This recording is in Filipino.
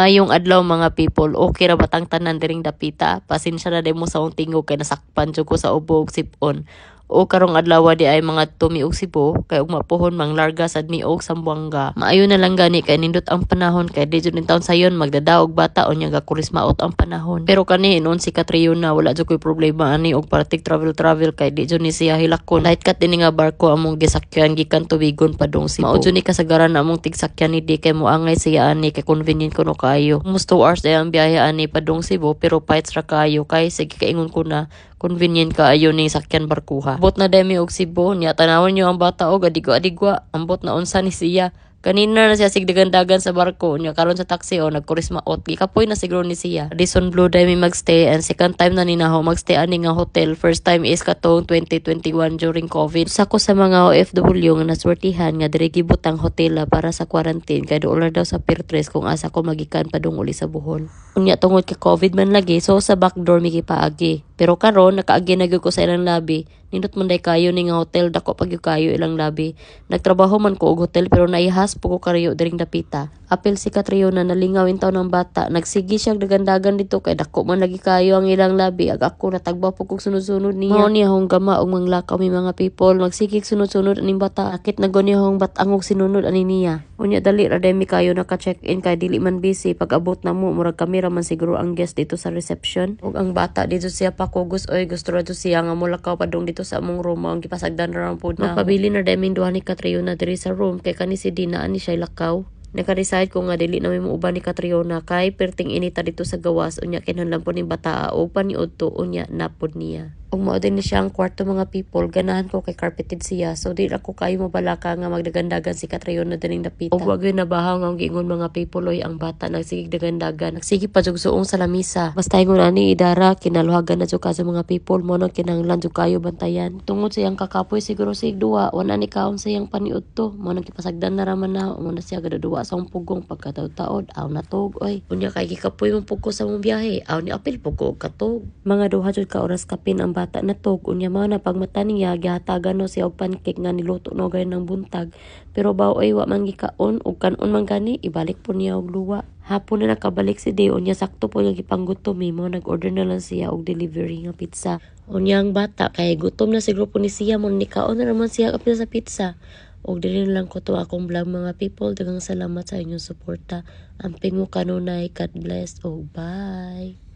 Ngayong adlaw mga people, okay ra batang tanan diring dapita. Pasensya na din mo sa akong tingog kay nasakpan jud ko sa ubog sipon. O karong adlaw di ay mga tumiog sibo kay ug mapuhon manglarga sad miog sa Buanga. Maayo na lang gani kay nindot ang panahon kay di jud ning taon sayon magdadaog bata unya ga kurismaot ang panahon. Pero kani noon si Catriona wala jud koy problema ani og parating travel kay di jud ni siya hilakon. Light cut ini nga barko among gisakyan gikan tubigon padung Cebu. Mao jud ni kasagaran among tigsakyan ni di kay moangay siya ani kay convenient kuno kayo. Almost 2 hours ay ang biyahe ani padung Cebu pero fights ra kayo kay sige kaingon ko na convenient ka ayo ning sakyan barkuha. Ambot na demi og Cebu niya tanawon niyo ang bata og adigwa ambot na unsa ni siya. Kanina na siya sigdagan-dagan sa barko niya karon sa taxi o nagkurismaot gikapoy na siguro ni siya. Radisson Blue dami magstay and second time na ninaho magstay ani nga hotel. First time is katong 2021 during COVID. Sa ko sa mga OFW nga naswertihan nga diri gibutang hotel para sa quarantine kay doon daw sa Pier 3 kung asa ko magikan padung uli sa Bohol. Unya tungod kay COVID man lagi so sa back door mi gipaagi. Pero karon nakaagi na gyud ko sa ilang labi. Nindot man day kayo ning hotel dako pag kayo ilang labi. Nagtrabaho man ko og hotel pero naihas po ko karayo diring dapita. Apil si Catriona nalingaw intaw ng bata. Nagsigi siya dagandagan dito kay dako man lagi kayo ang ilang labi. Ag ako natagbaw po kog sunod-sunod niya. Mao niya hong gama og manglakaw mi mga people. Magsigig sunod-sunod aning bata. Akit na gani hong batang og sinunod ani niya. Unya dali ra demi kayo naka-check-in kay dili man busy. Pag abot na mo murag kamera man siguro ang guest dito sa reception. Ug ang bata dito siya pa kugos oy gusto ra siya nga mulakaw padung dito sa among room ang gipasagdan ra pud na. Mapabili na demi duha ni Catriona diri sa room kay kani si Dina ani siya lakaw. Naka-decide ko nga dili na may muuban ni Catriona kay perting inita dito sa gawas unya kinahanglan po ni bata o paniud to unya napod niya. Ug mao din ni siya ang kwarto mga people ganahan ko kay carpeted siya so di ako kayo mabalaka nga magdagandagan si Catriona dining dapita. Ug wag na bahaw nga giingon mga people oy ang bata nagsigig dagandagan nagsigi pa jug suong sa lamisa. Basta ingon ani idara kinaluhagan na jud ka sa mga people mo nang kinahanglan jud kayo bantayan. Tungod sa iyang kakapoy siguro sig duwa wala ni kaon sa iyang paniud to mo nang gipasagdan na raman na mo na siya gadaduwa sa pugong pagkataod-taod aw natog oy unya kay gikapoy mong pugko sa mong biyahe aw ni apil pugko katog mga duha jud ka oras kapin ang bata natog unya mao na pagmata niya gihatagan no siya og pancake nga niluto no gay ng buntag pero baoy wa man gikaon ug kanon man gani ibalik po niya og luwa. Hapon na nakabalik si Deo unya sakto po nga gipanggutom mo nag-order na lang siya og delivery nga pizza. Unya ang bata kay gutom na siguro po ni siya mo ni kaon na naman siya kapila sa pizza. Og dili lang ko to akong vlog mga people. Daghang salamat sa inyong suporta. Amping mo kanunay. God bless. Oh, bye.